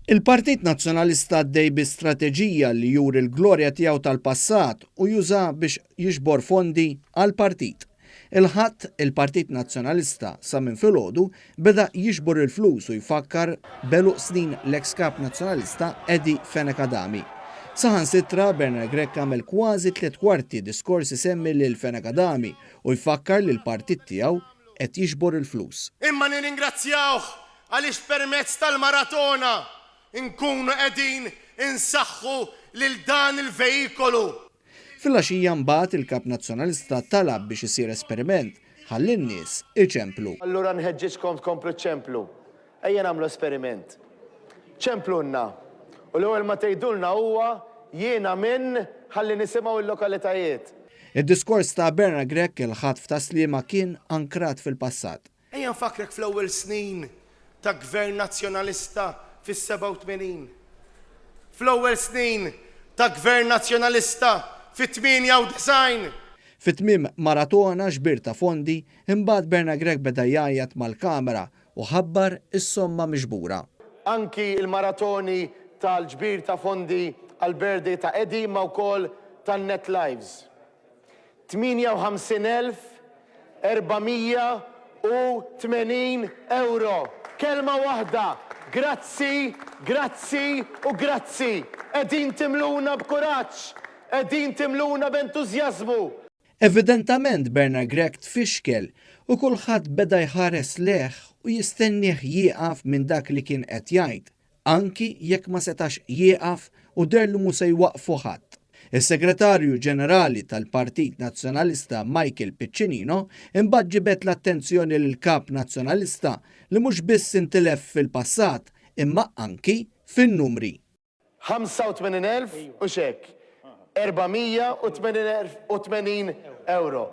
Il-Partit Nazzjonalista għaddej bi strateġija li juri l-glorja tiegħu tal-passat u juża biex jiġbor fondi għal-partit. Il-ħadd il-Partit Nazzjonalista sa minn filgħodu beda jiġbor il-flus u jfakkar beluq snin l-eks kap nazzjonalista Edi Fenekadami. Saħansitra Bernard Grech għamel kważi 3/4 diskorsi semmi lil Fenekadami u jfakkar li l-partit tiegħu qed jiġbor il-flus. Imma nirringrazzjawh għaliex permezz tal-maratona nkunu qegħdin insaħħu lil dan il-vejkolu. Fil-għaxija mbagħad il-Kap Nazzjonalista talab biex isir esperiment ħalli n-nies iċemplu. Allura nħeġġiġkom tkomplu ċemplu. Ejja nagħmlu esperiment. ċemplunna. U l-ewwel ma tgħidulna huwa jiena minn ħalli nisimgħu l-lokalitajiet. Id-diskors ta' Bernard Grech il-ħatf ta' Sliema kien ankrat fil-passat. Ejja nfakrek fl-ewwel snin ta' Gvern Nazzjonalista fis-87. Fl-ewwel snin ta' Gvern Nazzjonalista fit-98. Fit-tmiem maratona ġbir ta' fondi, imbagħad Bernard Grech beda jgħajjat mal-kamera u ħabbar is-somma miġbura. Anki il-maratoni tal-ġbir ta' fondi għal-birthday ta' Edi ma' wkoll tan-Net Lives. 58,480 euro. Kelma waħda. Grazzi, grazzi u grazzi. Qegħdin timluna b'kuraġġ, qegħdin timluna b'entużjażmu. Evidentament Bernard Grech tfixkel u kulħadd beda jħares leħ u jistennieh jieqaf minn dak li kien qed jgħid, anki jekk ma setax jieqaf u derlu mu se jwaqfu ħadd. Is-Segretarju Ġenerali tal-Partit Nazzjonalista Michael Piccinino imbagħad ġibed l-attenzjoni lill-Kap Nazzjonalista li mhux biss intilef fil-passat imma anki fin-numri. 85,000 u xekk. 480 euro.